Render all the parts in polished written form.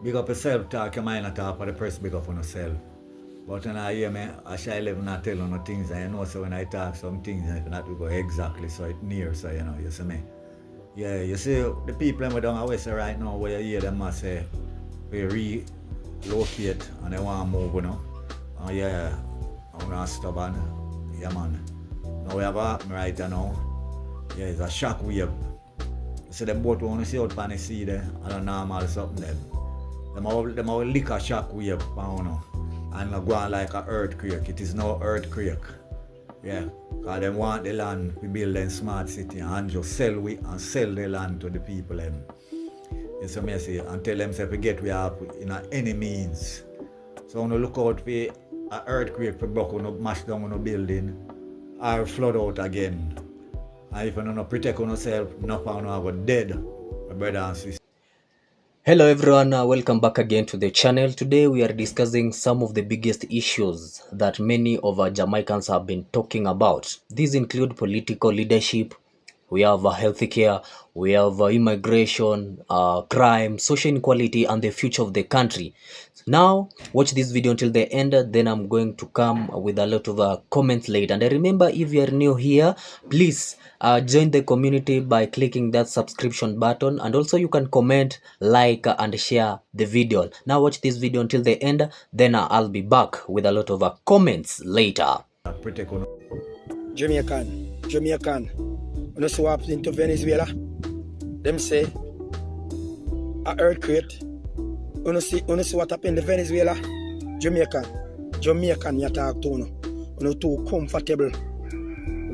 big up yourself, talk your mind, not talk for the person, big up on yourself. But when I hear me, I shall live not tell you no things, and you know, so when I talk some things, if not we go exactly, so it near, so you know, you see me. Yeah, you see, the people who down West right now, where you hear them must say, we relocate and they want to move, you know. And yeah, I'm not stubborn. Yeah, man. Now we have a happen right now. Yeah, it's a shock wave. You see, them boat want to see out on the sea there, and a normal something there. Them have lick a shock wave, you know, and go on like an earthquake. It is no earthquake. Yeah, because they want the land to build a smart city and just sell the land to the people. You see me say, and tell them to get we have in any means. So when you look out for an earthquake for block, when mash down on a building, or flood out again. And if you don't protect yourself, no one will go dead, my brother and sister. Hello everyone, welcome back again to the channel. Today we are discussing some of the biggest issues that many of our Jamaicans have been talking about. These include political leadership, we have healthcare, we have immigration, crime, social inequality, and the future of the country. Now, watch this video until the end, then I'm going to come with a lot of comments later. And remember, if you are new here, please join the community by clicking that subscription button, and also you can comment, like, and share the video. Now watch this video until the end, then I'll be back with a lot of comments later. Jamaican, when you swap into Venezuela, them say a earthquake. When you see what happened in Venezuela, Jamaican you talk to no. When you too comfortable,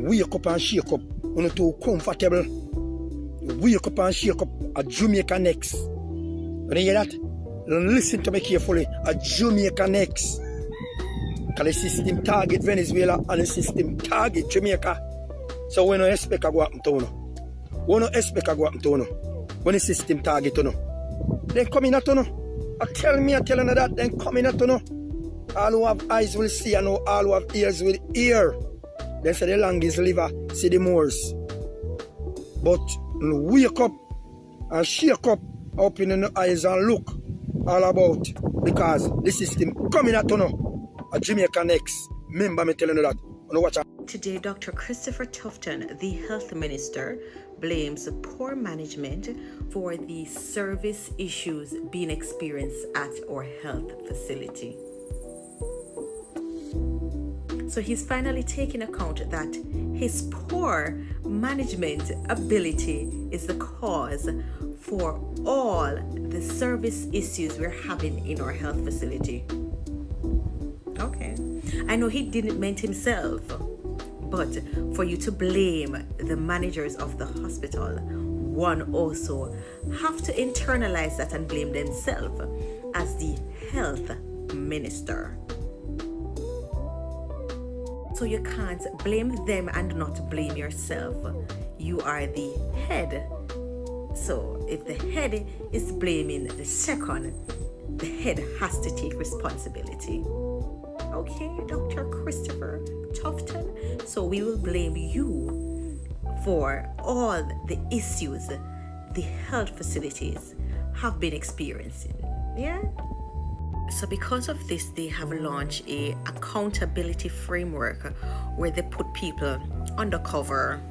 wake up and shake up. When you too comfortable, wake up and shake up. A Jamaica next. When you hear that, listen to me carefully. A Jamaica next. Because the system target Venezuela and the system target Jamaica. So we don't expect to go happen to you. We don't expect to go happen to you. When the system target you, then come in at you. I tell you that, then come in at you. All who have eyes will see, and all who have ears will hear. Then say the longest liver, see the moors. But wake up and shake up, open the eyes and look all about, because the system coming at you. A Jamaica next. Remember me telling you that. Watch out. Today, Dr. Christopher Tufton, the health minister, blames poor management for the service issues being experienced at our health facility. So he's finally taking account that his poor management ability is the cause for all the service issues we're having in our health facility. Okay, I know he didn't mean himself, but for you to blame the managers of the hospital, one also have to internalize that and blame themselves as the health minister. So you can't blame them and not blame yourself. You are the head. So if the head is blaming the second, the head has to take responsibility. Okay, Dr. Christopher Tufton. So we will blame you for all the issues the health facilities have been experiencing. Yeah? So because of this, they have launched a accountability framework where they put people undercover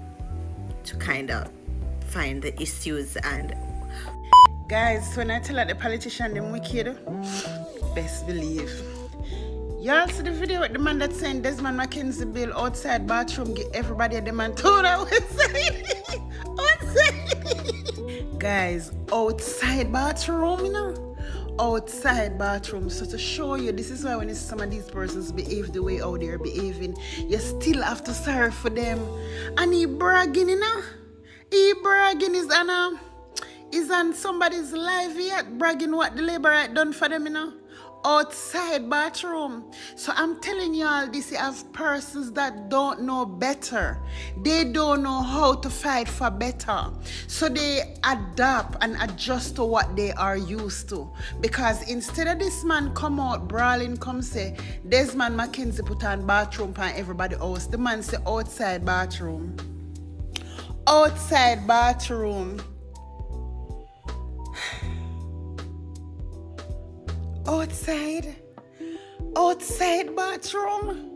to kind of find the issues. And guys, when I tell that the politician them wicked, best believe. Y'all see the video with the man that's saying Desmond McKenzie bill outside bathroom, get everybody at the man turn outside. Outside. Guys, outside bathroom, you know? Outside bathroom. So to show you, this is why when some of these persons behave the way how they're behaving, you still have to serve for them. And he bragging, you know? He bragging is on somebody's life yet, bragging what the labor right done for them, you know? Outside bathroom. So I'm telling y'all, this, you have persons that don't know better. They don't know how to fight for better. So they adapt and adjust to what they are used to. Because instead of this man come out brawling, come say, Desmond McKenzie put on bathroom for everybody else. The man say outside bathroom. Outside bathroom. outside bathroom.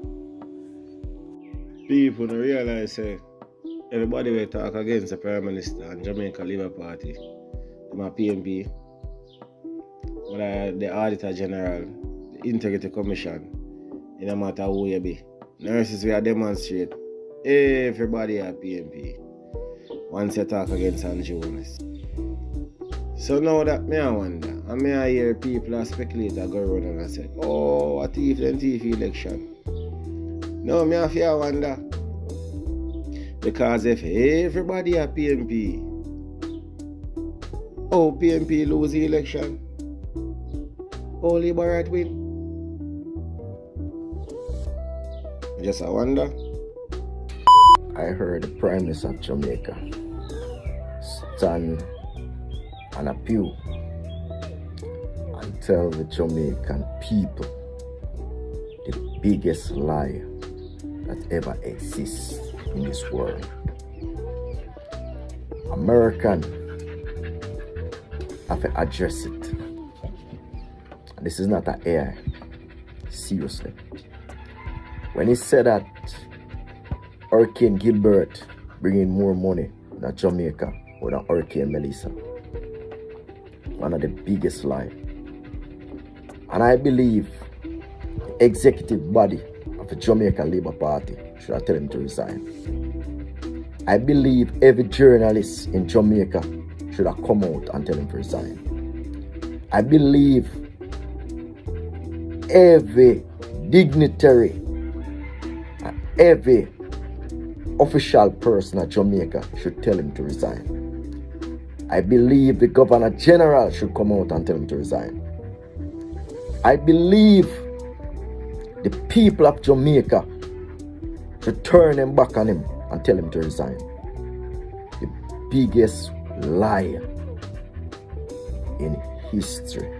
People don't realize say everybody will talk against the Prime Minister and Jamaica Labour Party, my PNP, but the Auditor General, the Integrity Commission, it no matter who you be. Nurses will demonstrate. Everybody at PNP. Once you talk against Andrew Jones. So now that me I wonder, and me I hear people speculate go around and I say, oh, a thief and thief election. No, me I fear wonder. Because if everybody at PNP, PNP lose the election, Labour right win. Just I wonder. I heard the Prime Minister of Jamaica stand on a pew and tell the Jamaican people the biggest lie that ever exists in this world. American have to address it. This is not an AI. Seriously. When he said that Hurricane Gilbert bringing more money than Jamaica or than Hurricane Melissa, one of the biggest lies. And I believe the executive body of the Jamaica Labour Party should have tell him to resign. I believe every journalist in Jamaica should have come out and tell him to resign. I believe every dignitary and every official person at Jamaica should tell him to resign. I believe the Governor General should come out and tell him to resign. I believe the people of Jamaica should turn them back on him and tell him to resign. The biggest liar in history.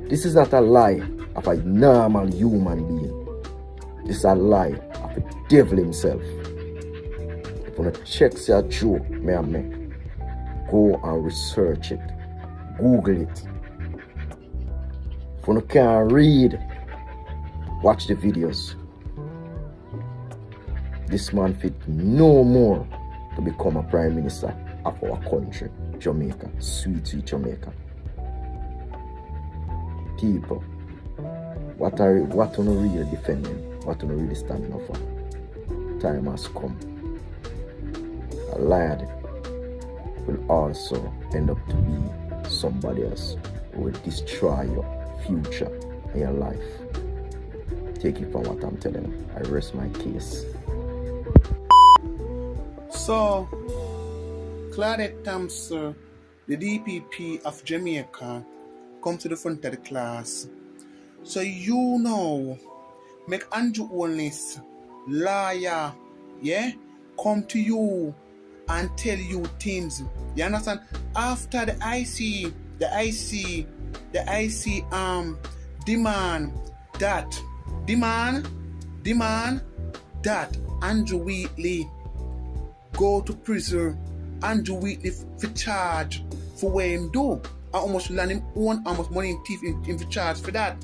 This is not a lie of a normal human being. This is a lie of the devil himself. If you want to check your joke, go and research it. Google it. If you can't read, watch the videos. This man fit no more to become a prime minister of our country, Jamaica, sweet Jamaica. People, what are you really defending? What are you really standing up for? Time has come. A liar will also end up to be somebody else who will destroy your future and your life. Take it from what I'm telling you. I rest my case. So, Claudette Thompson, the DPP of Jamaica, come to the front of the class. So you know, make Andrew Holness, liar, come to you and tell you things. You understand? After the IC demand that Andrew Wheatley go to prison. Andrew Wheatley for charge for what him do. I almost land him own almost money in thief in for charge for that.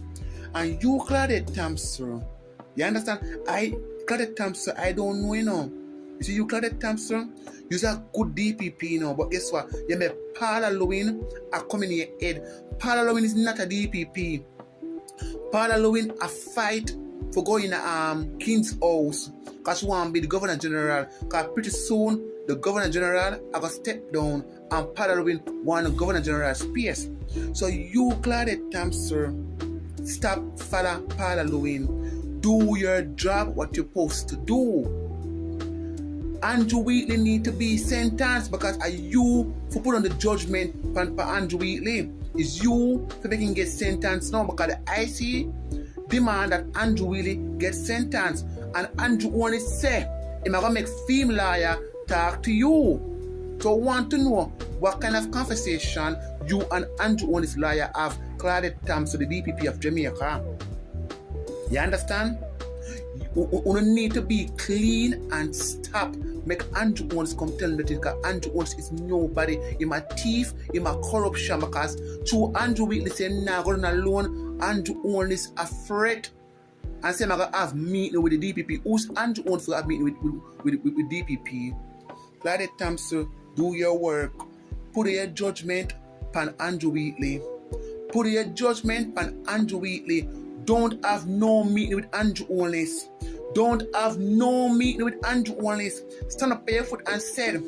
And you Claudette Thompson, you understand? Claudette Thompson, I don't know, you know. You see, you Claudette Thompson, you're a good DPP, you know, but guess what? You make Paula Lewin are coming in your head. Paula Lewin is not a DPP. Paula Lewin a fight for going to King's House because she want to be the Governor General. Because pretty soon the Governor General are going to step down and Paula Lewin want the Governor General space. So you Claudette Thompson, stop follow Paula Lewin. Do your job what you're supposed to do. Andrew Wheatley need to be sentenced because are you for put on the judgment for Andrew Wheatley. Is you for making him get sentenced now because the IC demand that Andrew Wheatley get sentenced. And Andrew only say, I'm going to make female lawyer talk to you. So I want to know what kind of conversation you and Andrew Holness lawyer have Claudette Thompson, the DPP of Jamaica. You understand? You need to be clean and stop make Andrew Owens come tell me that because Andrew Owens is nobody. He's a thief, he's a corruption, because to Andrew Wheatley saying nah, going alone, Andrew Owens is afraid. And say I'm gonna have meeting with the DPP. Who's Andrew Owens for have meeting with DPP? Clyde Thompson, do your work. Put your judgment on Andrew Wheatley. Put your judgment on Andrew Wheatley. Don't have no meeting with Andrew Owens. Don't have no meeting with Andrew Owens. Stand up barefoot and said,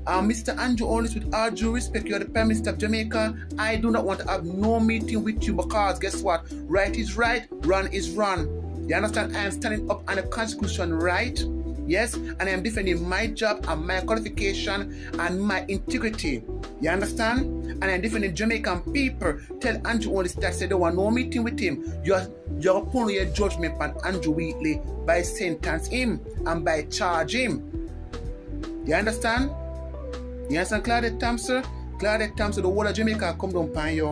Mr. Andrew Owens, with all due respect, you are the Prime Minister of Jamaica. I do not want to have no meeting with you because guess what? Right is right, wrong is wrong. You understand? I am standing up on the Constitution, right? Yes, and I am defending my job and my qualification and my integrity. You understand? And I'm defending Jamaican people. Tell Andrew Owens that say they want no meeting with him. You're putting your judgment on Andrew Wheatley by sentence him and by charge him. You understand? You understand, Clyde Thompson? Clyde Thompson, the whole of Jamaica come down pan you.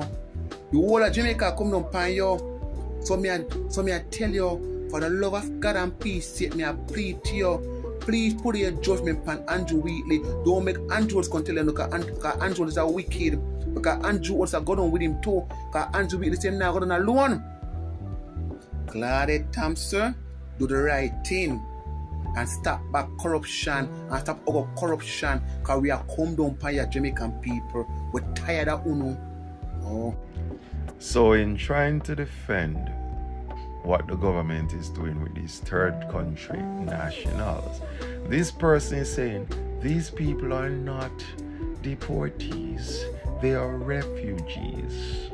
The whole of Jamaica come down pan you. So me I tell you, for the love of God and peace, me I plead to you. Please put your judgment on Andrew Wheatley. Don't make Andrew Owens tell you because Andrew Owens is wicked. Because Andrew Owens are going on with him too. Because Andrew Wheatley say now going alone. Clyde Thompson, do the right thing. And stop back corruption and stop over corruption because we are come down by your Jamaican people. We're tired of Uno. Oh. So in trying to defend what the government is doing with these third country nationals, this person is saying these people are not deportees, they are refugees.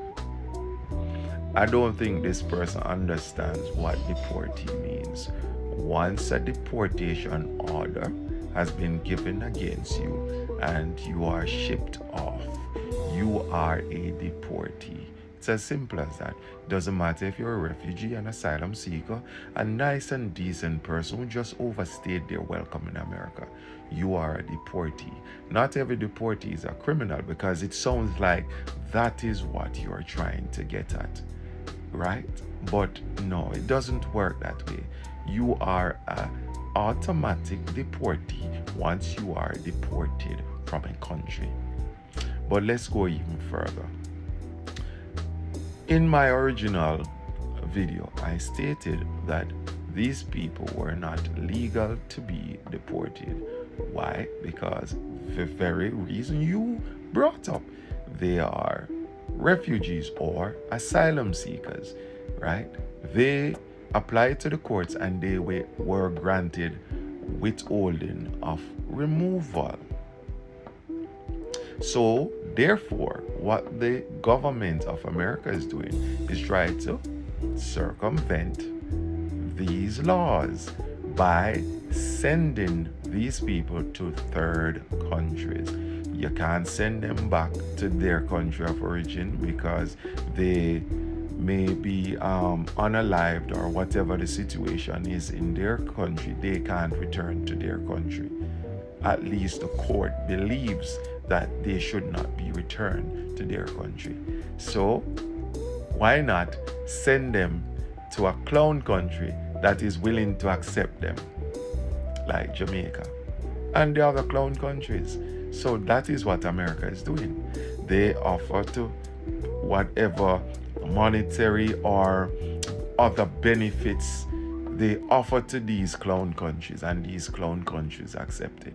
I don't think this person understands what deportee means. Once a deportation order has been given against you and you are shipped off, you are a deportee. It's as simple as that. Doesn't matter if you're a refugee, an asylum seeker, a nice and decent person who just overstayed their welcome in America. You are a deportee. Not every deportee is a criminal because it sounds like that is what you're trying to get at, right? But no, it doesn't work that way. You are an automatic deportee once you are deported from a country. But let's go even further. In my original video, I stated that these people were not legal to be deported. Why? Because the very reason you brought up, they are refugees or asylum seekers, right? They applied to the courts and they were granted withholding of removal. So, therefore, what the government of America is doing is trying to circumvent these laws by sending these people to third countries. You can't send them back to their country of origin because they may be unalived or whatever the situation is in their country. They can't return to their country. At least the court believes that they should not be returned to their country. So why not send them to a clown country that is willing to accept them, like Jamaica and the other clown countries? So that is what America is doing. They offer to whatever monetary or other benefits they offer to these clown countries, and these clown countries accept it.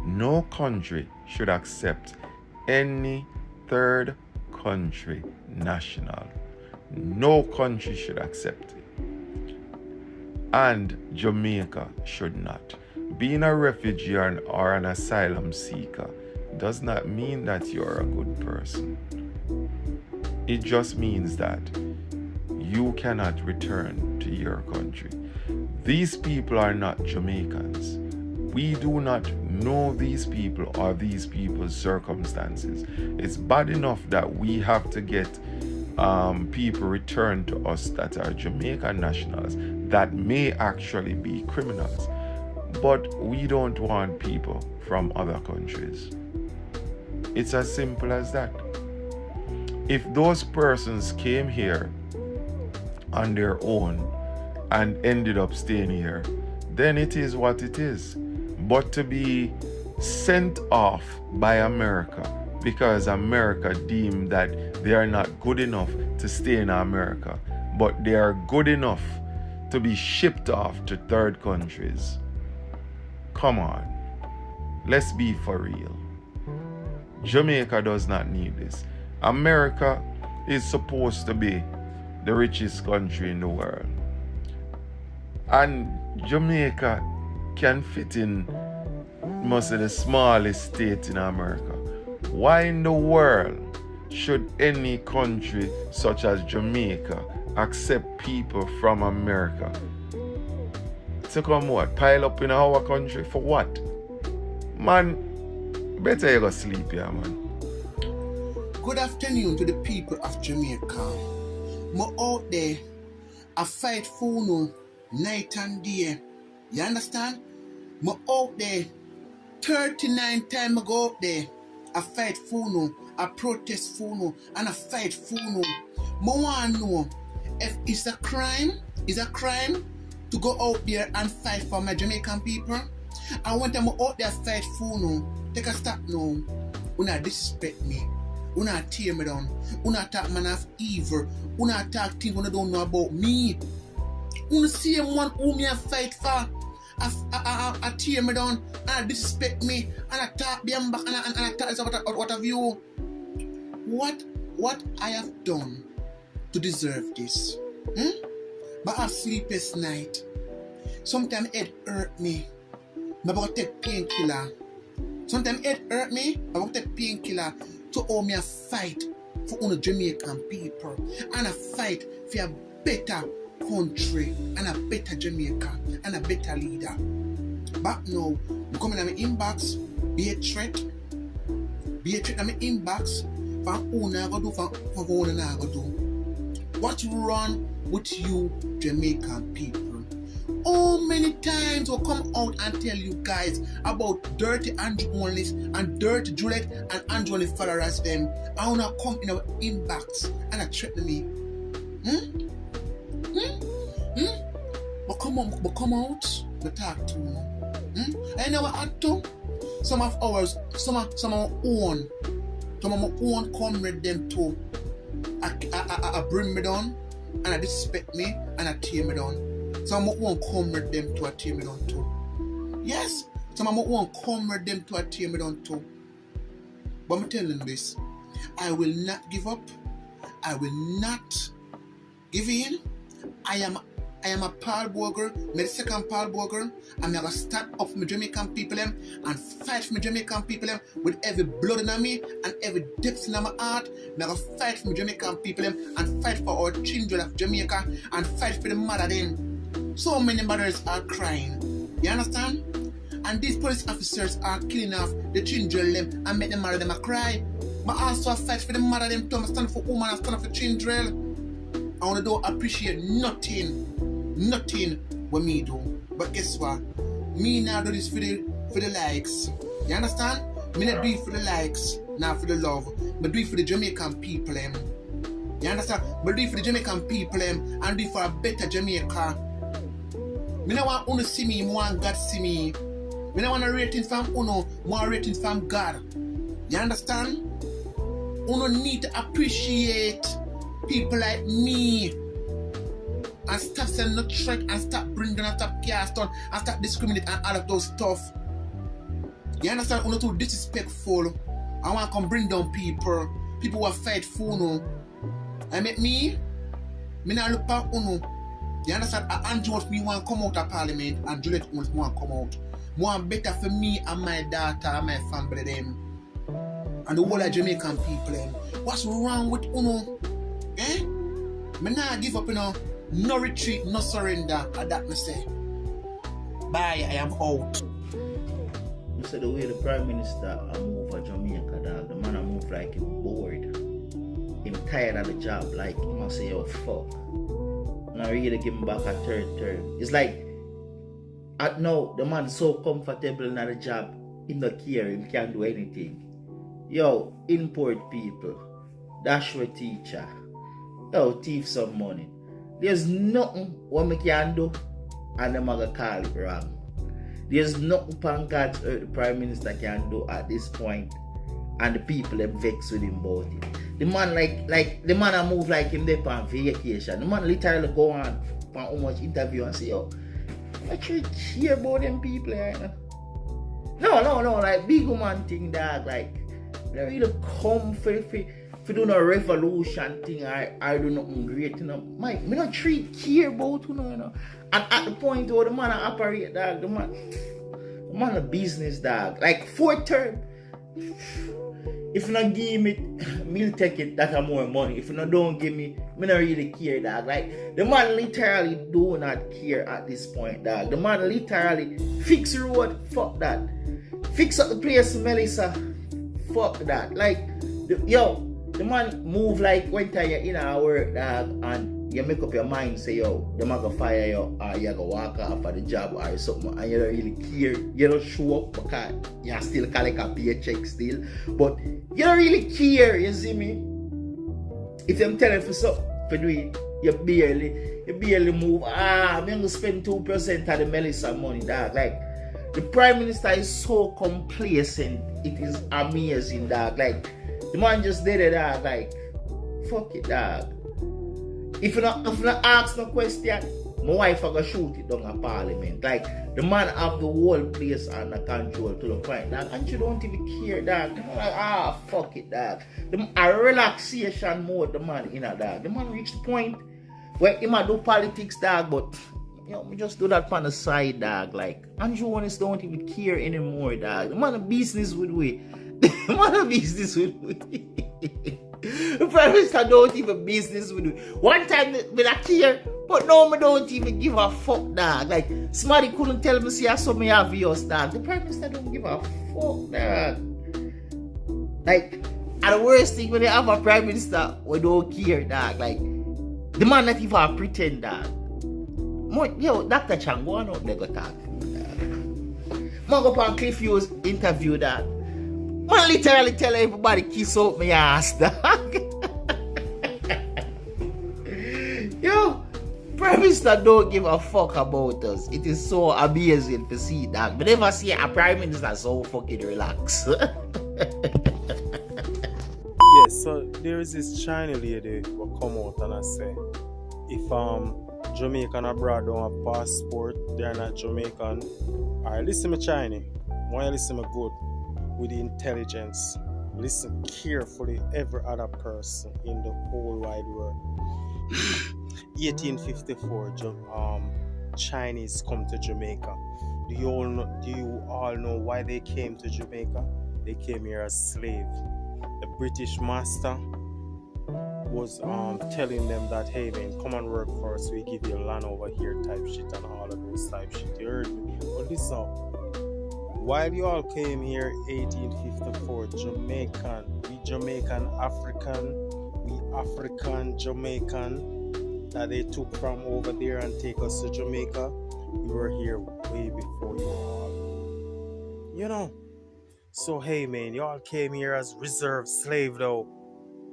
No country should accept any third country national. No country should accept it. And Jamaica should not. Being a refugee or an asylum seeker does not mean that you're a good person. It just means that you cannot return to your country. These people are not Jamaicans. We do not know these people or these people's circumstances. It's bad enough that we have to get people returned to us that are Jamaican nationals that may actually be criminals. But we don't want people from other countries. It's as simple as that. If those persons came here on their own and ended up staying here, then it is what it is. but to be sent off by America because America deemed that they are not good enough to stay in America, but they are good enough to be shipped off to third countries. Come on, let's be for real. Jamaica does not need this. America is supposed to be the richest country in the world. And Jamaica can fit in most of the smallest states in America. Why in the world should any country such as Jamaica accept people from America to come what? Pile up in our country for what? Man, better you go sleep here, man. Good afternoon to the people of Jamaica. I'm out there, I fight for you night and day. You understand? I'm out there, 39 times I go out there. I fight for you, I protest for you, and I fight for you. I want to know if it's a crime to go out there and fight for my Jamaican people. I want them out there fight for you. Take a stop now. Una disrespect me. Una tear me down. Una talk man of evil. Una talk things una don't know about me. Una see one who me a fight for. I tear me down and I disrespect me and I talk them back and I talk what of you. What I have done to deserve this? But I have sleepless night. Sometimes it hurt me. I'm about to take painkiller. Sometimes it hurt me. I'm about to take painkiller to owe me a fight for all the Jamaican people and a fight for a better country and a better Jamaica and a better leader. But now, you come in my inbox, be a threat in my inbox for who I go do, for who I go do. What's wrong with you Jamaican people? How many times will come out and tell you guys about dirty Andrew onlys and dirty Juliet and Andrew only followers them? I wanna come in our inbox and threaten me. But come out, but talk to me. I never had to. Some of ours, some of our own comrade them too. I bring me down and I disrespect me and I tear me down. Some of my own comrade them to a tear me down too. Yes, some of my own comrade them to a tear me down too. But I'm telling this, I will not give up. I will not give in. I am a Paul Burger, my second Paul Burger, and I'm gonna stand up for my Jamaican people them and fight for my Jamaican people them with every blood in me and every depth in my heart. I'm gonna fight for my Jamaican people them and fight for our children of Jamaica and fight for the mother them. So many mothers are crying. You understand? And these police officers are killing off the children them and make the mother them a cry. But also I fight for the mother them too. I stand for women, I stand for children. I wanna don't appreciate nothing what me do. But guess what? Me now do this for the likes. You understand? Me not do it for the likes, not for the love. But do it for the Jamaican people them. You understand? But do it for the Jamaican people them and do it for a better Jamaica. Me don't want Uno see me, I want God see me. Me don't want a rating from Uno, I want a rating from God. You understand? Uno need to appreciate people like me. And stop selling no threat and stop bringing and stop cast on and stop discriminating and all of those stuff. You understand? Uno too disrespectful. I want to come bring down people who are fight for Uno. I make me not look at Uno. You understand? Andrew wants me want to come out of parliament and Juliet wants me want to come out. More better for me and my daughter and my family them. And the whole of Jamaican people them. What's wrong with Uno? Eh? Me not give up, you know. No retreat, no surrender. And that me say. Bye, I am out. You said the way the Prime Minister move for Jamaica, dog, the man a move like him bored. Him tired of the job, like he must say, oh fuck. And I really give him back a third term. It's like now the man so comfortable in the job, he not care, he can't do anything. Yo, import people, dash with teacher, yo, thief some money. There's nothing what me can do and them gonna call it wrong. There's nothing on God's earth the Prime Minister can do at this point, and the people are vexed with him about it. The man like the man a move like him there on vacation. The man literally go on how much interview and say, yo, I actually care about them people right now. No, like big man thing, dog. Like they really come for do no revolution thing. I do nothing great, you know. Mike, me not care about you know. And at the point where the man operate, dog, the man a business, dog. Like 4th term. If you not give me, me'll take it, that's more money. If you not don't give me not really care, dog. Like, the man literally do not care at this point, dog. The man literally fix the road, fuck that. Fix up the place, Melissa, fuck that. Like, the man move like when you're in our work, dog, and you make up your mind, say, yo, the man go fire you, or you go walk off of the job or something, and you don't really care. You don't show up because you still collect a paycheck still, but you don't really care, you see me? If I'm telling for something for do it, you barely move. I'm going to spend 2% of the Melissa money, dog. Like, the Prime Minister is so complacent, it is amazing, dog. Like, the man just did it, dog. Like, fuck it, dog. If you not ask no question, my wife are gonna shoot it down at Parliament. Like, the man have the whole place under control to the point, dog. And you don't even care, dog. The man like, fuck it, dog. A relaxation mode, the man in a dog. The man reach the point where he might do politics, dog, but you know, we just do that on the side, dog. Like, Andrew Honest don't even care anymore, dog. The man of business with we. The man of business with we. The Prime Minister don't even business with me. One time me not care, but now me don't even give a fuck, dog. Like, somebody couldn't tell me, see, I saw me have yours, dog. The Prime Minister don't give a fuck, dog. Like, and the worst thing when they have a Prime Minister, we don't care, dog. Like, the man not even a pretend, dog. Yo, Dr. Chang, go on out there, go talk. Man go on Cliff Hughes interview, dog. Man literally tell everybody kiss up my ass, dog. Yo, Prime Minister don't give a fuck about us. It is so amazing to see, dog. But never see a Prime Minister so fucking relaxed. Yes, so there is this China lady who come out and I say, if Jamaican abroad don't have passport, they're not Jamaican. Alright, listen to China. Why you listen to good? With the intelligence, listen carefully every other person in the whole wide world. 1854, Chinese come to Jamaica. Do you all know why they came to Jamaica? They came here as slaves. The British master was telling them that, hey man, come and work for us, we give you land over here type shit and all of those type shit. You heard me? But listen, while you all came here 1854, we Jamaican African, we African Jamaican, that they took from over there and take us to Jamaica, we were here way before you all. You know? So hey man, y'all came here as reserve slave though.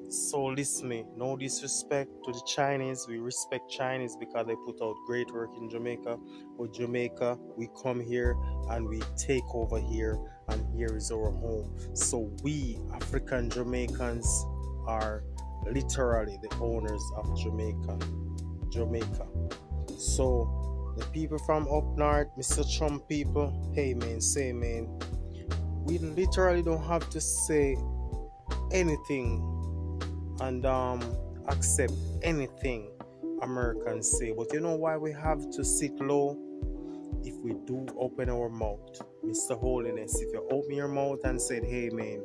So listen me, no disrespect to the Chinese. We respect Chinese because they put out great work in Jamaica. But Jamaica, we come here and we take over here, and here is our home. So we African Jamaicans are literally the owners of Jamaica. So the people from up north, Mr. Trump people, hey man, say man, we literally don't have to say anything and accept anything Americans say. But you know why we have to sit low? If we do open our mouth, Mr. Holiness, if you open your mouth and said, hey man,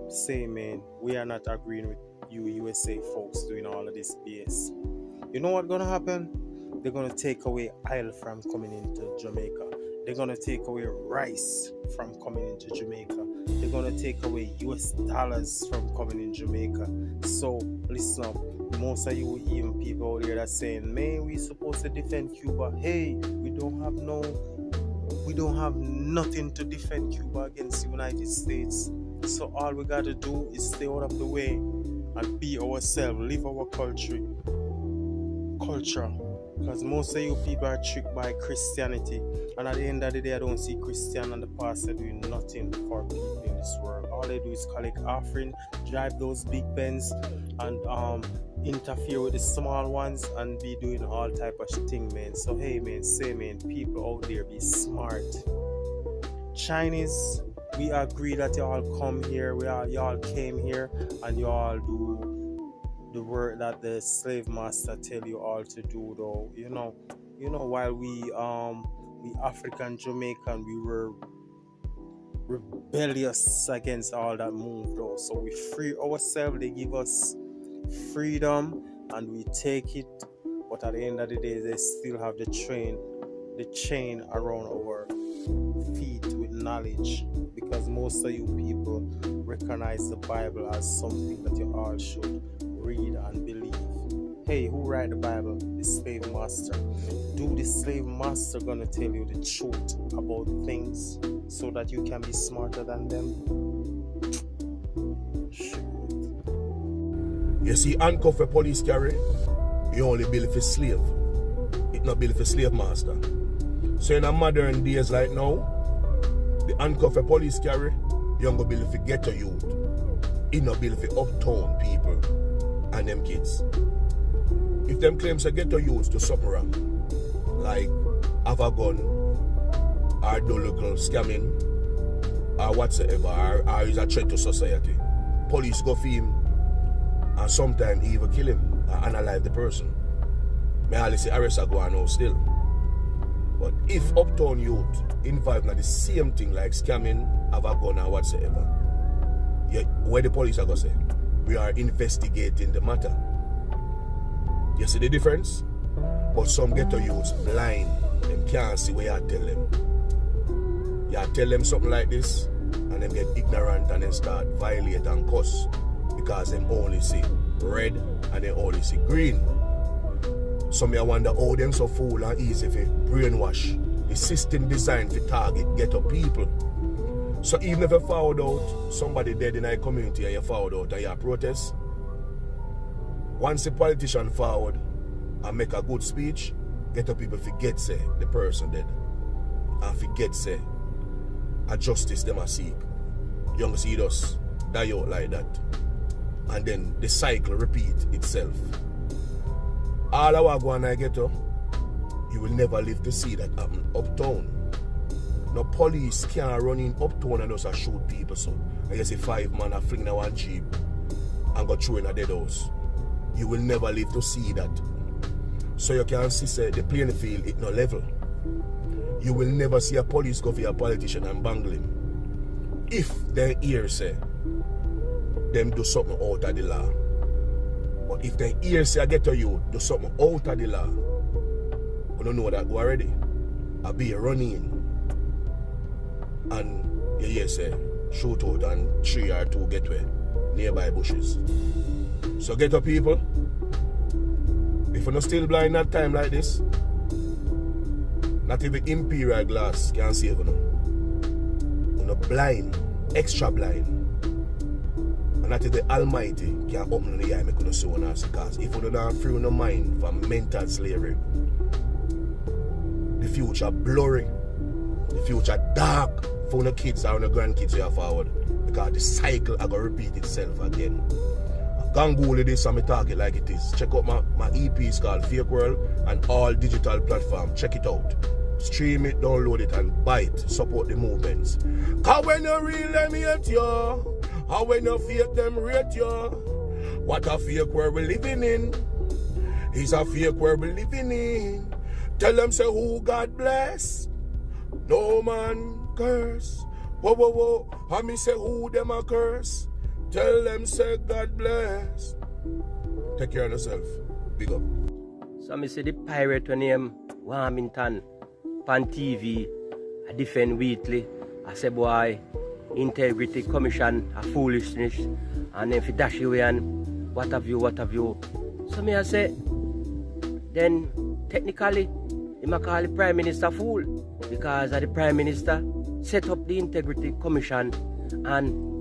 say man, we are not agreeing with you USA folks doing all of this BS. You know what's gonna happen? They're gonna take away oil from coming into Jamaica. They're gonna take away rice from coming into Jamaica. They're gonna take away US dollars from coming in Jamaica. So listen up, most of you even people out here that saying, man, we supposed to defend Cuba. Hey, we don't have nothing to defend Cuba against the United States. So all we gotta do is stay out of the way and be ourselves, live our culture. Because most of you people are tricked by Christianity, and at the end of the day, I don't see Christian and the pastor doing nothing for people in this world. All they do is collect offering, drive those big Benz, and interfere with the small ones, and be doing all type of thing, man. So hey, man, say, man, people out there, be smart. Chinese, we agree that y'all come here, y'all came here, and y'all do the work that the slave master tell you all to do, though. You know, while we African Jamaican, we were rebellious against all that move, though. So we free ourselves, they give us freedom and we take it, but at the end of the day, they still have the chain around our feet with knowledge, because most of you people recognize the Bible as something that you all should read and believe. Hey, who write the Bible? The slave master. Do the slave master gonna tell you the truth about things so that you can be smarter than them? Shit. You see, handcuff a police carry, you only build for slave. It not build for slave master. So in a modern days like now, the handcuff a police carry, you ain't gonna build for ghetto youth. It not build for uptown people and them kids. If them claims a ghetto youth to something wrong, like have a gun, or do local scamming, or whatsoever, or is a threat to society, police go for him, and sometimes even kill him, or unalive the person. May I say arrest a go on now still. But if uptown youth involved in the same thing like scamming, have a gun or whatsoever, yeah, where the police are going to say, we are investigating the matter. You see the difference? But some ghetto youths blind, them can't see what you tell them. You tell them something like this, and them get ignorant and then start violate and cuss, because them only see red and they only see green. Some may wonder how them so fool and easy for brainwash. The system designed to target ghetto people. So even if you found out somebody dead in a community and you found out and you protest, once a politician forward and make a good speech, ghetto people forget say the person dead. And forget say a justice them a seek. You don't see us die out like that. And then the cycle repeat itself. All our go on I ghetto, you will never live to see that happen uptown. No police can't run in uptown and just shoot people. So I guess a 5 man are flinging one jeep and go through in a dead house. You will never live to see that. So you can see say the playing field is no level. You will never see a police go for a politician and bangle him. If they hear say them do something out of the law. But if they hear say I get to you do something out of the law, you don't know that already. I be running and you hear say shoot out and 3 or 2 get away nearby bushes. So get up people. If you're not still blind at time like this, not even imperial glass can save you. You're not blind, extra blind. And not even the Almighty can open the eye and make you see one. Because if you don't free your mind from mental slavery, the future blurry, the future dark for the kids or the grandkids you have forward. Because the cycle is going to repeat itself again. Go and Google this and I talk it like it is. Check out my EP, it's called Fake World, and all digital platforms. Check it out. Stream it, download it, and buy it. Support the movements. Cause when you real them hate you, and when you fake them rate you. What a fake world we living in. It's a fake world we living in. Tell them say who God bless. No man curse. Whoa, whoa, whoa. And me say who them a curse. Tell them say God bless. Take care of yourself. Big up. So me say the pirate when name Warmington pan TV, I defend Wheatley. I say boy, integrity commission a foolishness, and if you dash away and what have you. So me I say then technically you might call the Prime Minister fool, because the Prime Minister set up the integrity commission, and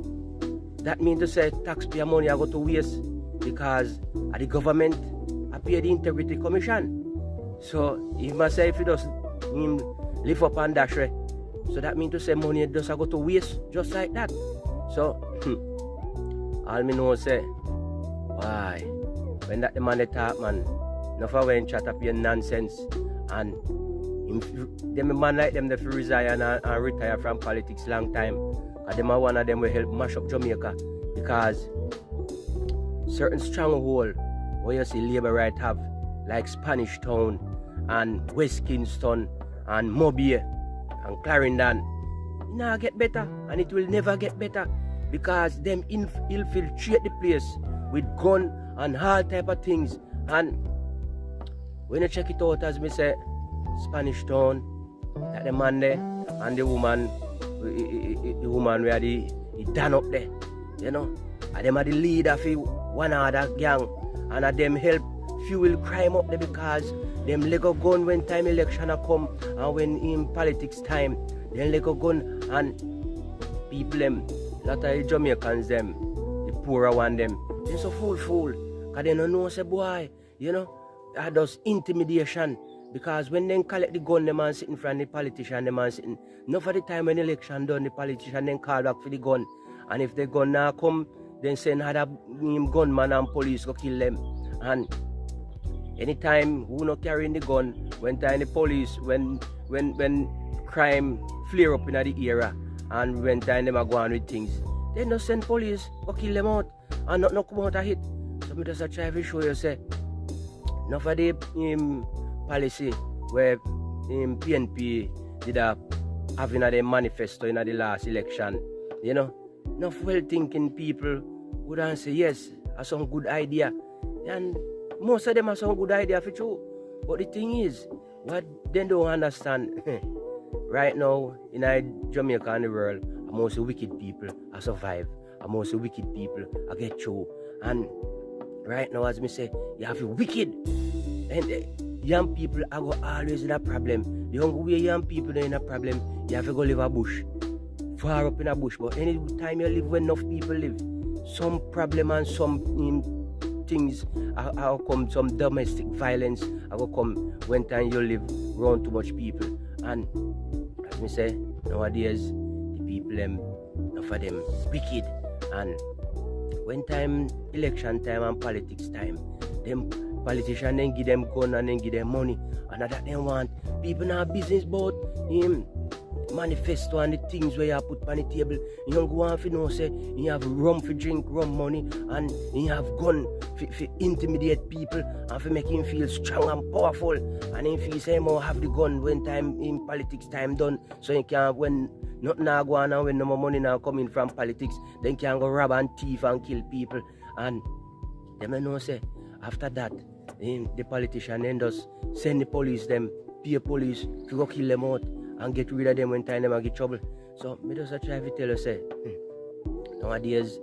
that means to say taxpayer money I go to waste because the government I pay the integrity commission. So if myself it does lift up and dash right. So that means to say money does go to waste just like that. So all me know say why when that the man they talk man, no for when chat up your nonsense and them man like them they resign and retire from politics long time. And them are one of them will help mash up Jamaica because certain stronghold where you see labor right have like Spanish Town and West Kingston and Mobile and Clarendon, it now get better and it will never get better because them infiltrate the place with gun and all type of things. And when you check it out, as me say, Spanish Town, that the man there and the woman where the done up there, you know, and them are the leader for one other gang and them help fuel crime up there because them Lego gun when time election a come and when in politics time, then Lego gun and people them, lot of Jamaicans them, the poorer one them, they so fool, cause they don't know say boy, you know, that does intimidation because when they collect the gun, the man sitting in front of the politician, the man sitting, not for the time when election done, the politician then call back for the gun, and if the gun now come, then send other gunman and police go kill them, and anytime who not carrying the gun, when time the police, when crime flare up in the era, and when time them are going with things, they don't send police go kill them out, and not come out a hit. So me just try to show you say, not for the policy where PNP did have in the manifesto in the last election, you know, enough well-thinking people would answer yes, that's some good idea, and most of them have some good idea for true. But the thing is, what they don't understand right now in Jamaica and the world, most wicked people are survive, and most wicked people are get through. And right now, as me say, you have to wicked, and young people are always in a problem. The only way young people are in a problem, you have to go live a bush, far up in a bush. But any time you live where enough people live, some problem and some things how come, some domestic violence how come when time you live around too much people. And as me say, nowadays the people enough of them wicked, and when time election time and politics time, them politicians then give them gun and then give them money, and that they want people now business about manifesto and the things where you put on the table. You don't go on for no say you have rum for drink, rum money, and you have gun for intimidate people and for make him feel strong and powerful. And if you say more have the gun when time in politics time done, so you can when nothing now go on and when no more money now coming from politics, then you can go rob and thief and kill people. And them don't know say after that the politician then just send the police them, pay police to go kill them out and get rid of them when time them get trouble. So me just try to tell you say nowadays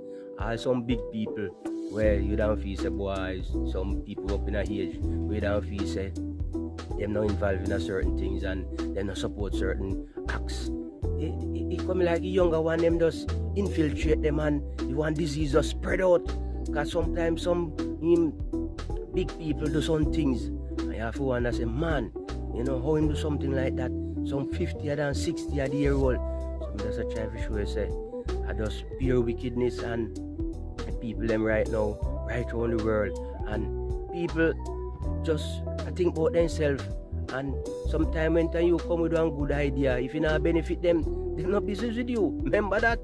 some big people where you don't feel say boys, some people up in a age where you don't feel say them not involved in a certain things and they not support certain acts. It come like a younger one them just infiltrate them and the one disease just spread out. Because sometimes some big people do some things and you have to wonder say man, you know how him do something like that. Some 50 and 60 year old. So that's a try to show you say I just pure wickedness and people them right now, right around the world. And people just I think about themselves, and sometimes when you come with one good idea, if you not benefit them, they're not business with you. Remember that?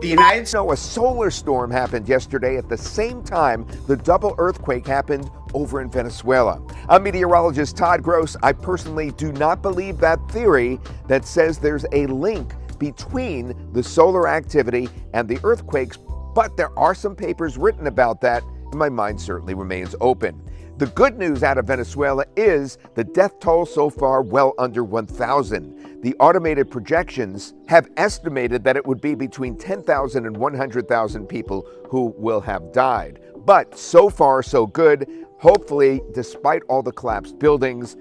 The United States. A solar storm happened yesterday at the same time the double earthquake happened over in Venezuela. I'm meteorologist Todd Gross. I personally do not believe that theory that says there's a link between the solar activity and the earthquakes, but there are some papers written about that, and my mind certainly remains open. The good news out of Venezuela is the death toll so far well under 1,000. The automated projections have estimated that it would be between 10,000 and 100,000 people who will have died. But so far, so good. Hopefully, despite all the collapsed buildings,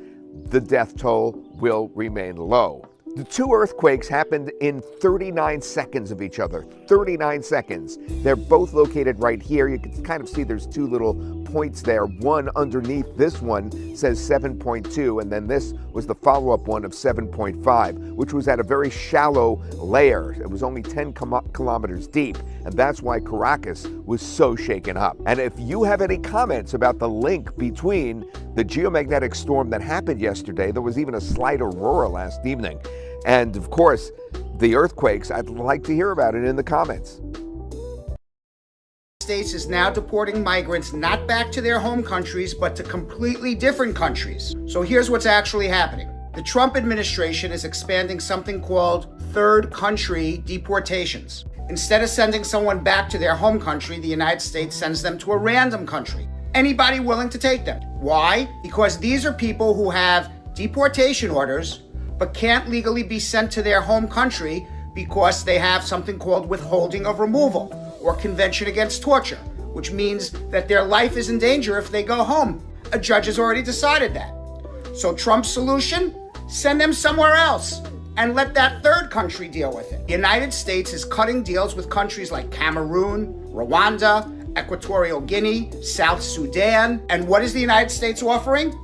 the death toll will remain low. The two earthquakes happened in 39 seconds of each other. 39 seconds. They're both located right here. You can kind of see there's two little points there. One underneath this one says 7.2, and then this was the follow-up one of 7.5, which was at a very shallow layer. It was only 10 kilometers deep, and that's why Caracas was so shaken up. And if you have any comments about the link between the geomagnetic storm that happened yesterday, there was even a slight aurora last evening, and of course, the earthquakes, I'd like to hear about it in the comments. States is now deporting migrants not back to their home countries, but to completely different countries. So here's what's actually happening. The Trump administration is expanding something called third country deportations. Instead of sending someone back to their home country, the United States sends them to a random country. Anybody willing to take them. Why? Because these are people who have deportation orders, but can't legally be sent to their home country because they have something called withholding of removal or Convention Against Torture, which means that their life is in danger if they go home. A judge has already decided that. So Trump's solution? Send them somewhere else and let that third country deal with it. The United States is cutting deals with countries like Cameroon, Rwanda, Equatorial Guinea, South Sudan. And what is the United States offering?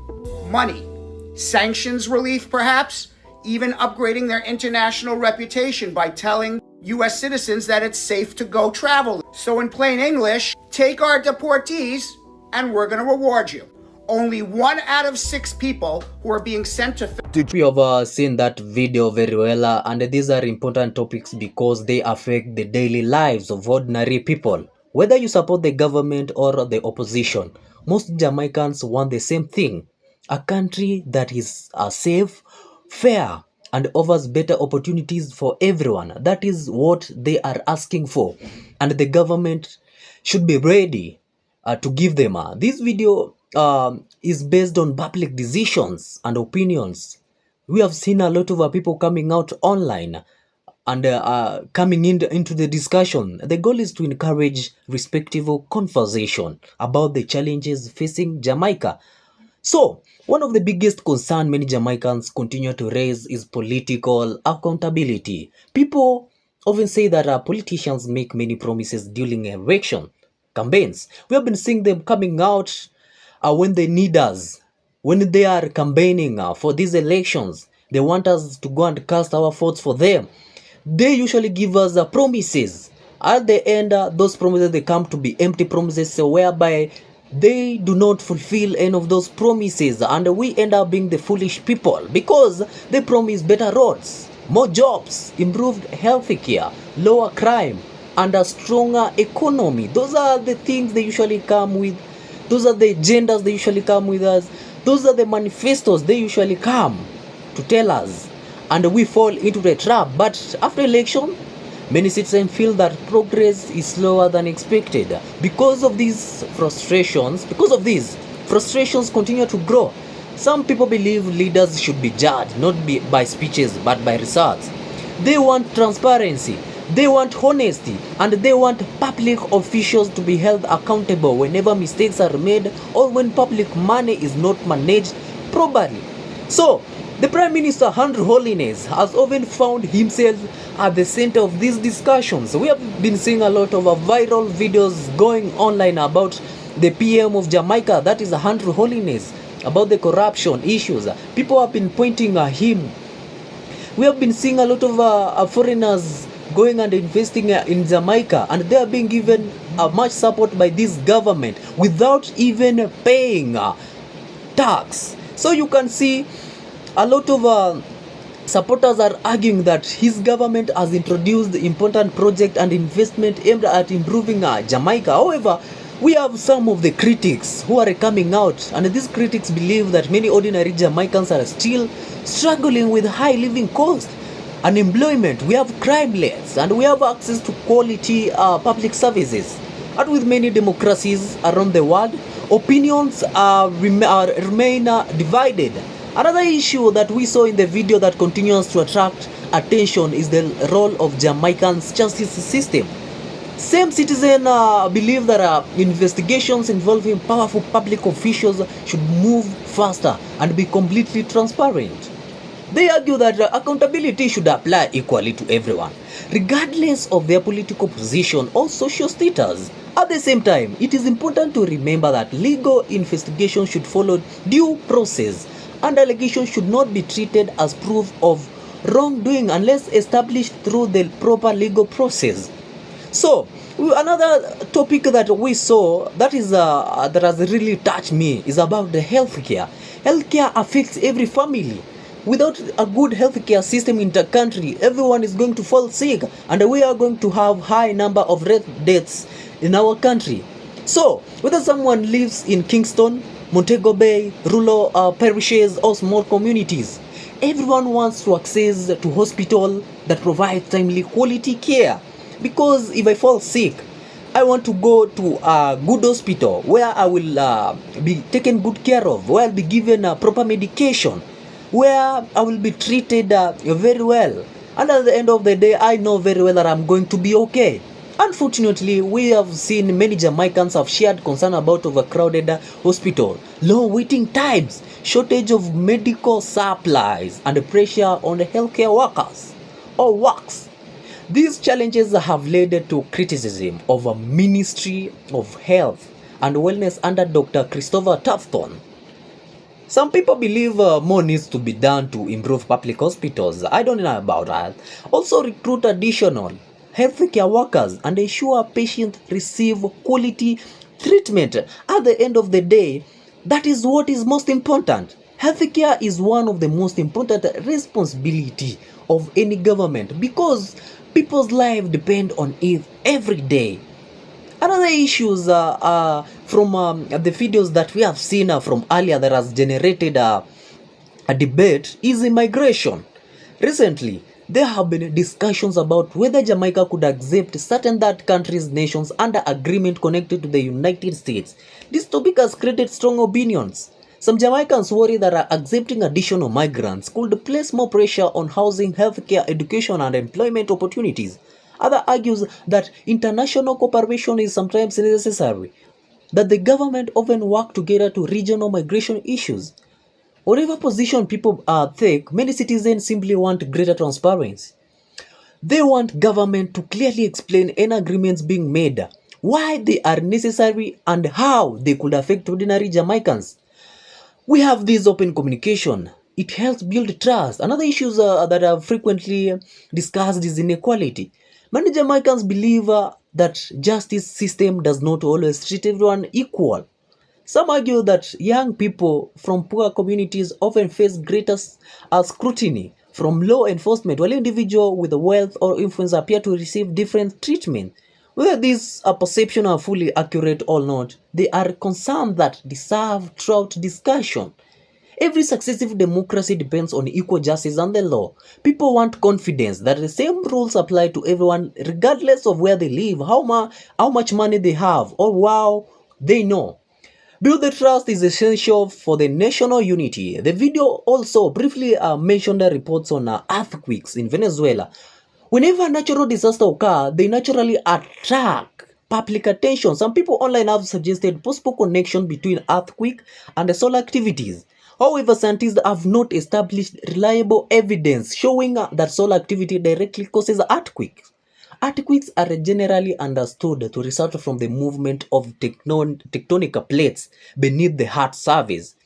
Money. Sanctions relief, perhaps? Even upgrading their international reputation by telling U.S. citizens that it's safe to go travel. So in plain English, take our deportees and we're going to reward you. Only 1 out of 6 people who are being sent to... We have seen that video very well, and these are important topics because they affect the daily lives of ordinary people. Whether you support the government or the opposition, most Jamaicans want the same thing. A country that is safe, fair, and offers better opportunities for everyone. That is what they are asking for. And the government should be ready to give them. This video is based on public decisions and opinions. We have seen a lot of people coming out online and coming into the discussion. The goal is to encourage respectful conversation about the challenges facing Jamaica. So, one of the biggest concerns many Jamaicans continue to raise is political accountability. People often say that politicians make many promises during election campaigns. We have been seeing them coming out when they need us, when they are campaigning for these elections. They want us to go and cast our votes for them. They usually give us promises. At the end, those promises, they come to be empty promises, whereby they do not fulfill any of those promises, and we end up being the foolish people because they promise better roads, more jobs, improved health care, lower crime, and a stronger economy. Those are the things they usually come with. Those are the agendas they usually come with us. Those are the manifestos they usually come to tell us, and we fall into the trap. But after election, many citizens feel that progress is slower than expected. Because of these frustrations, continue to grow. Some people believe leaders should be judged not by speeches but by results. They want transparency, they want honesty, and they want public officials to be held accountable whenever mistakes are made or when public money is not managed properly. So, the Prime Minister, Her Holiness, has often found himself at the center of these discussions. We have been seeing a lot of viral videos going online about the PM of Jamaica, that is Her Holiness, about the corruption issues. People have been pointing at him. We have been seeing a lot of foreigners going and investing in Jamaica, and they are being given much support by this government without even paying tax. So you can see a lot of supporters are arguing that his government has introduced important project and investment aimed at improving Jamaica. However, we have some of the critics who are coming out, and these critics believe that many ordinary Jamaicans are still struggling with high living costs, unemployment, we have crime rates, and we have access to quality public services. And with many democracies around the world, opinions remain divided. Another issue that we saw in the video that continues to attract attention is the role of Jamaican's justice system. Some citizens believe that investigations involving powerful public officials should move faster and be completely transparent. They argue that accountability should apply equally to everyone, regardless of their political position or social status. At the same time, it is important to remember that legal investigation should follow due process, and allegations should not be treated as proof of wrongdoing unless established through the proper legal process. So, another topic that we saw that has really touched me is about the healthcare. Healthcare affects every family. Without a good healthcare system in the country, everyone is going to fall sick, and we are going to have high number of deaths in our country. So, whether someone lives in Kingston, Montego Bay, rural parishes, or small communities, everyone wants to access to hospital that provides timely quality care. Because if I fall sick, I want to go to a good hospital where I will be taken good care of, where I'll be given proper medication, where I will be treated very well. And at the end of the day, I know very well that I'm going to be okay. Unfortunately, we have seen many Jamaicans have shared concern about overcrowded hospital, long waiting times, shortage of medical supplies, and the pressure on the healthcare workers or works. These challenges have led to criticism of a Ministry of Health and Wellness under Dr. Christopher Tufton. Some people believe more needs to be done to improve public hospitals. I don't know about that. Also recruit additional healthcare workers and ensure patients receive quality treatment. At the end of the day, that is what is most important. Healthcare is one of the most important responsibility of any government because people's lives depend on it every day. Another issues from the videos that we have seen from earlier that has generated a debate is immigration. Recently, there have been discussions about whether Jamaica could accept certain third countries' nations under agreement connected to the United States. This topic has created strong opinions. Some Jamaicans worry that accepting additional migrants could place more pressure on housing, healthcare, education, and employment opportunities. Other argues that international cooperation is sometimes necessary, that the government often work together to regional migration issues. Whatever position people take, many citizens simply want greater transparency. They want government to clearly explain any agreements being made, why they are necessary, and how they could affect ordinary Jamaicans. We have this open communication. It helps build trust. Another issue that are frequently discussed is inequality. Many Jamaicans believe that justice system does not always treat everyone equal. Some argue that young people from poor communities often face greater scrutiny from law enforcement, while individuals with wealth or influence appear to receive different treatment. Whether these perceptions are fully accurate or not, they are concerns that deserve throughout discussion. Every successive democracy depends on equal justice and the law. People want confidence that the same rules apply to everyone regardless of where they live, how much money they have, or how they know. Build the trust is essential for the national unity. The video also briefly mentioned the reports on earthquakes in Venezuela. Whenever a natural disaster occurs, they naturally attract public attention. Some people online have suggested possible connection between earthquake and the solar activities. However, scientists have not established reliable evidence showing that solar activity directly causes earthquakes. Earthquakes are generally understood to result from the movement of tectonic plates beneath the Earth's surface.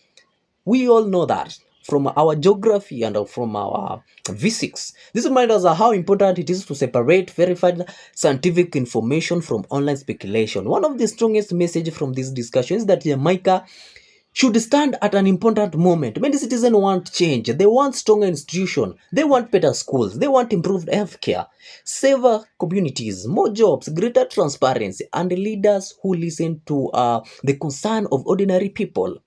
We all know that from our geography and from our physics. This reminds us how important it is to separate verified scientific information from online speculation. One of the strongest messages from this discussion is that Jamaica should stand at an important moment. Many citizens want change. They want stronger institutions. They want better schools. They want improved healthcare, safer communities, more jobs, greater transparency, and leaders who listen to the concern of ordinary people.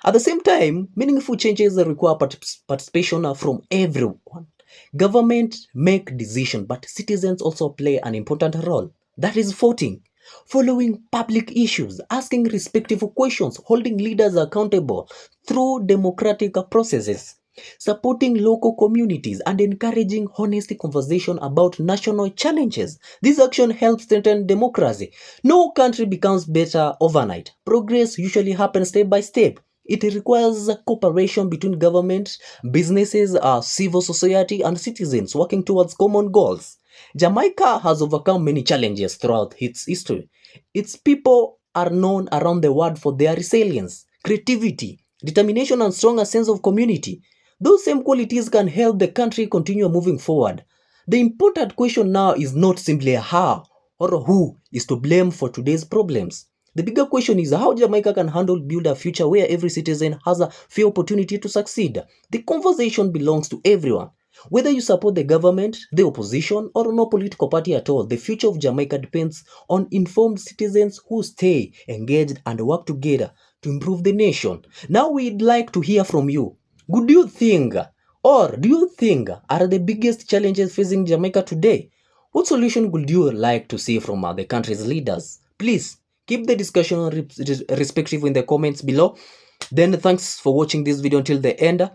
At the same time, meaningful changes require participation from everyone. Government make decisions, but citizens also play an important role. That is voting, following public issues, asking respectful questions, holding leaders accountable through democratic processes, supporting local communities, and encouraging honest conversation about national challenges. This action helps strengthen democracy. No country becomes better overnight. Progress usually happens step by step. It requires cooperation between government, businesses, civil society, and citizens working towards common goals. Jamaica has overcome many challenges throughout its history. Its people are known around the world for their resilience, creativity, determination, and stronger sense of community. Those same qualities can help the country continue moving forward. The important question now is not simply how or who is to blame for today's problems. The bigger question is how Jamaica can build a future where every citizen has a fair opportunity to succeed. The conversation belongs to everyone. Whether you support the government, the opposition, or no political party at all, the future of Jamaica depends on informed citizens who stay engaged and work together to improve the nation. Now we'd like to hear from you. Would you think, or do you think, are the biggest challenges facing Jamaica today? What solution would you like to see from the country's leaders? Please keep the discussion respectful in the comments below. Then thanks for watching this video until the end.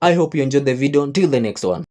I hope you enjoyed the video. Until the next one.